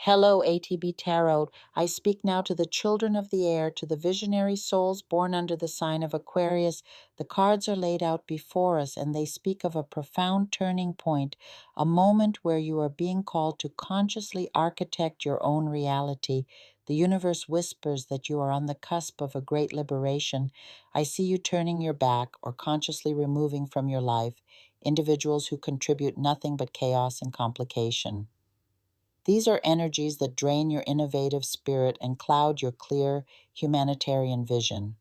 Hello, ATB Tarot. I speak now to the children of the air, to the visionary souls born under the sign of Aquarius. The cards are laid out before us, and they speak of a profound turning point, a moment where you are being called to consciously architect your own reality. The universe whispers that you are on the cusp of a great liberation. I see you turning your back or consciously removing from your life individuals who contribute nothing but chaos and complication. These are energies that drain your innovative spirit and cloud your clear humanitarian vision.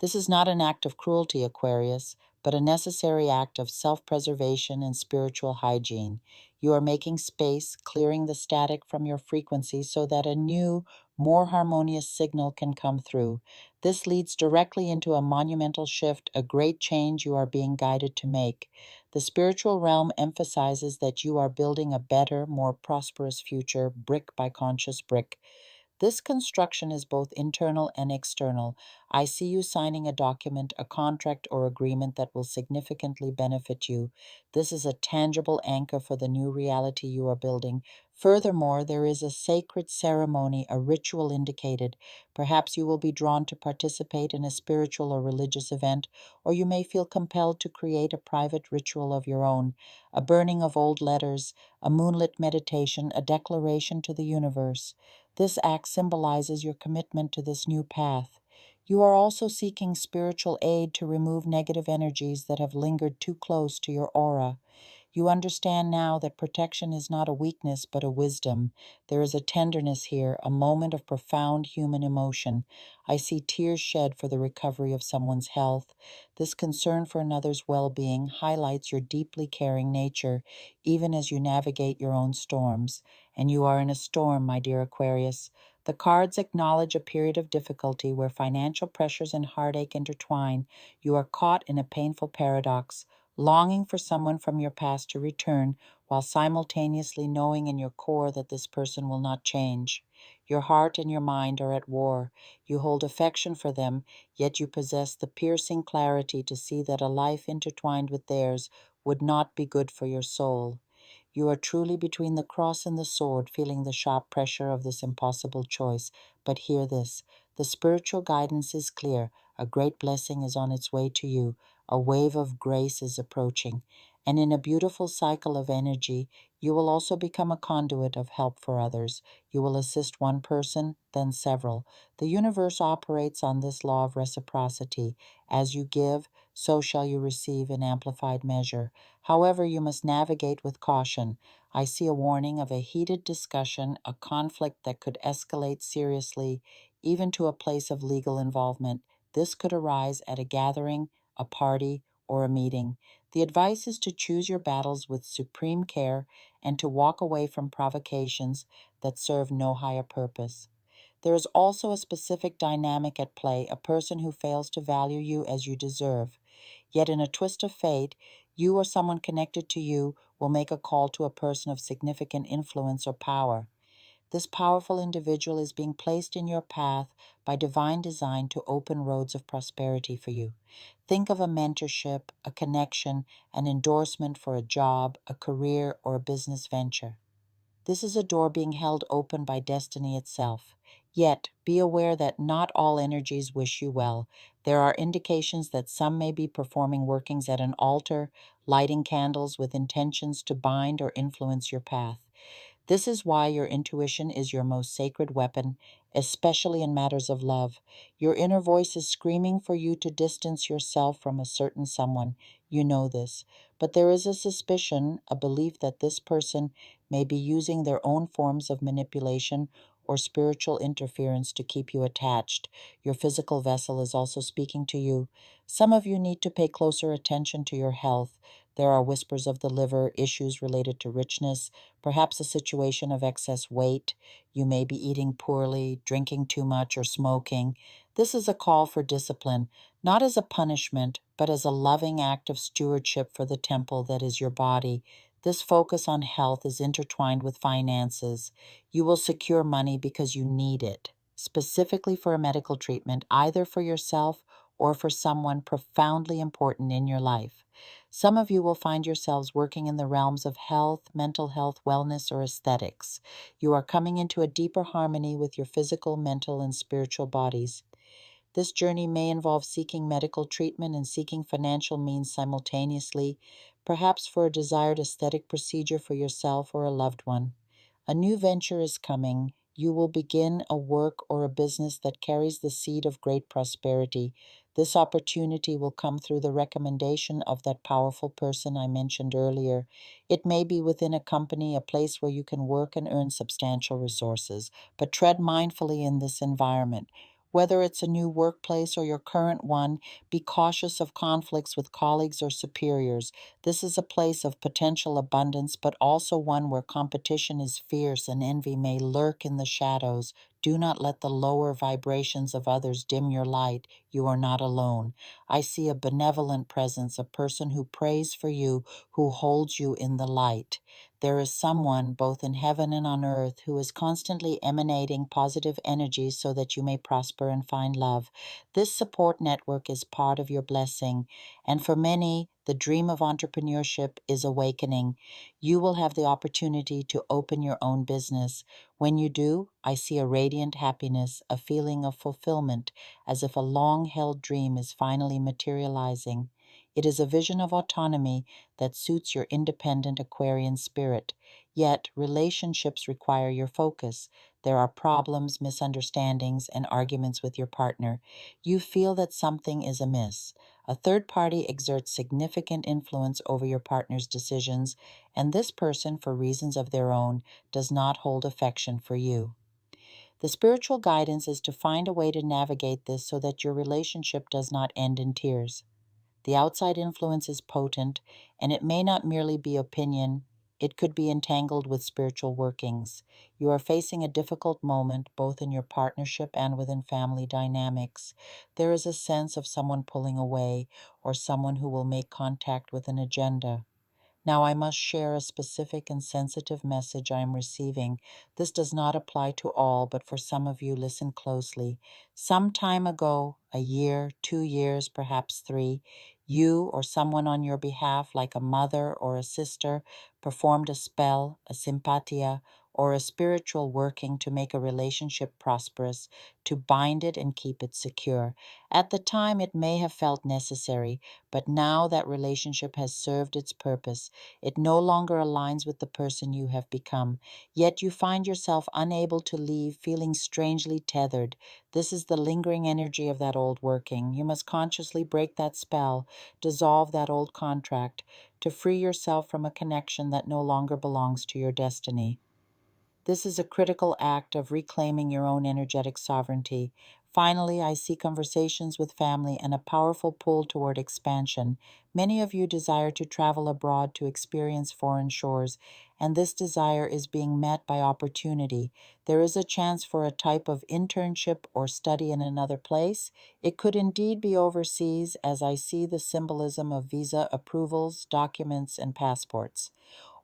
This is not an act of cruelty, Aquarius, but a necessary act of self-preservation and spiritual hygiene. You are making space, clearing the static from your frequency so that a new, more harmonious signal can come through. This leads directly into a monumental shift, a great change you are being guided to make. The spiritual realm emphasizes that you are building a better, more prosperous future, brick by conscious brick. This construction is both internal and external. I see you signing a document, a contract, or agreement that will significantly benefit you. This is a tangible anchor for the new reality you are building. Furthermore, there is a sacred ceremony, a ritual indicated. Perhaps you will be drawn to participate in a spiritual or religious event, or you may feel compelled to create a private ritual of your own, a burning of old letters, a moonlit meditation, a declaration to the universe. This act symbolizes your commitment to this new path. You are also seeking spiritual aid to remove negative energies that have lingered too close to your aura. You understand now that protection is not a weakness but a wisdom. There is a tenderness here, a moment of profound human emotion. I see tears shed for the recovery of someone's health. This concern for another's well-being highlights your deeply caring nature, even as you navigate your own storms. And you are in a storm, my dear Aquarius. The cards acknowledge a period of difficulty where financial pressures and heartache intertwine. You are caught in a painful paradox, longing for someone from your past to return, while simultaneously knowing in your core that this person will not change. Your heart and your mind are at war. You hold affection for them, yet you possess the piercing clarity to see that a life intertwined with theirs would not be good for your soul. You are truly between the cross and the sword, feeling the sharp pressure of this impossible choice. But hear this. The spiritual guidance is clear. A great blessing is on its way to you. A wave of grace is approaching. And in a beautiful cycle of energy, you will also become a conduit of help for others. You will assist one person, then several. The universe operates on this law of reciprocity. As you give, so shall you receive in amplified measure. However, you must navigate with caution. I see a warning of a heated discussion, a conflict that could escalate seriously, even to a place of legal involvement. This could arise at a gathering, a party, or a meeting. The advice is to choose your battles with supreme care and to walk away from provocations that serve no higher purpose. There is also a specific dynamic at play, a person who fails to value you as you deserve. Yet in a twist of fate, you or someone connected to you will make a call to a person of significant influence or power. This powerful individual is being placed in your path by divine design to open roads of prosperity for you. Think of a mentorship, a connection, an endorsement for a job, a career, or a business venture. This is a door being held open by destiny itself. Yet, be aware that not all energies wish you well. There are indications that some may be performing workings at an altar, lighting candles with intentions to bind or influence your path. This is why your intuition is your most sacred weapon, especially in matters of love. Your inner voice is screaming for you to distance yourself from a certain someone. You know this. But there is a suspicion, a belief that this person may be using their own forms of manipulation or spiritual interference to keep you attached. Your physical vessel is also speaking to you. Some of you need to pay closer attention to your health. There are whispers of the liver, issues related to richness, perhaps a situation of excess weight. You may be eating poorly, drinking too much, or smoking. This is a call for discipline, not as a punishment, but as a loving act of stewardship for the temple that is your body. This focus on health is intertwined with finances. You will secure money because you need it, specifically for a medical treatment, either for yourself or for someone profoundly important in your life. Some of you will find yourselves working in the realms of health, mental health, wellness, or aesthetics. You are coming into a deeper harmony with your physical, mental, and spiritual bodies. This journey may involve seeking medical treatment and seeking financial means simultaneously, perhaps for a desired aesthetic procedure for yourself or a loved one. A new venture is coming. You will begin a work or a business that carries the seed of great prosperity. This opportunity will come through the recommendation of that powerful person I mentioned earlier. It may be within a company, a place where you can work and earn substantial resources, but tread mindfully in this environment. Whether it's a new workplace or your current one, be cautious of conflicts with colleagues or superiors. This is a place of potential abundance, but also one where competition is fierce and envy may lurk in the shadows. Do not let the lower vibrations of others dim your light. You are not alone. I see a benevolent presence, a person who prays for you, who holds you in the light. There is someone, both in heaven and on earth, who is constantly emanating positive energy so that you may prosper and find love. This support network is part of your blessing, and for many, the dream of entrepreneurship is awakening. You will have the opportunity to open your own business. When you do, I see a radiant happiness, a feeling of fulfillment, as if a long-held dream is finally materializing. It is a vision of autonomy that suits your independent Aquarian spirit. Yet, relationships require your focus. There are problems, misunderstandings, and arguments with your partner. You feel that something is amiss. A third party exerts significant influence over your partner's decisions, and this person, for reasons of their own, does not hold affection for you. The spiritual guidance is to find a way to navigate this so that your relationship does not end in tears. The outside influence is potent, and it may not merely be opinion, it could be entangled with spiritual workings. You are facing a difficult moment, both in your partnership and within family dynamics. There is a sense of someone pulling away, or someone who will make contact with an agenda. Now, I must share a specific and sensitive message I am receiving. This does not apply to all, but for some of you, listen closely. Some time ago, a year, 2 years, perhaps 3, you or someone on your behalf, like a mother or a sister, performed a spell, a simpatia, or a spiritual working to make a relationship prosperous, to bind it and keep it secure. At the time, it may have felt necessary, but now that relationship has served its purpose. It no longer aligns with the person you have become, yet you find yourself unable to leave, feeling strangely tethered. This is the lingering energy of that old working. You must consciously break that spell, dissolve that old contract, to free yourself from a connection that no longer belongs to your destiny. This is a critical act of reclaiming your own energetic sovereignty. Finally, I see conversations with family and a powerful pull toward expansion. Many of you desire to travel abroad to experience foreign shores, and this desire is being met by opportunity. There is a chance for a type of internship or study in another place. It could indeed be overseas, as I see the symbolism of visa approvals, documents, and passports.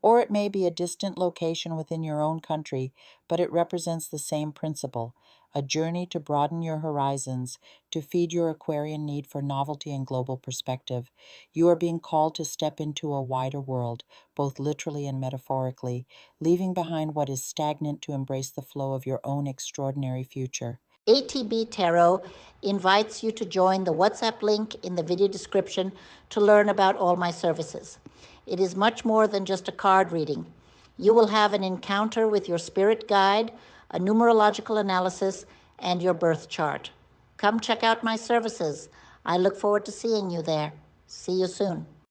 Or it may be a distant location within your own country, but it represents the same principle, a journey to broaden your horizons, to feed your Aquarian need for novelty and global perspective. You are being called to step into a wider world, both literally and metaphorically, leaving behind what is stagnant to embrace the flow of your own extraordinary future. ATB Tarot invites you to join the WhatsApp link in the video description to learn about all my services. It is much more than just a card reading. You will have an encounter with your spirit guide, a numerological analysis, and your birth chart. Come check out my services. I look forward to seeing you there. See you soon.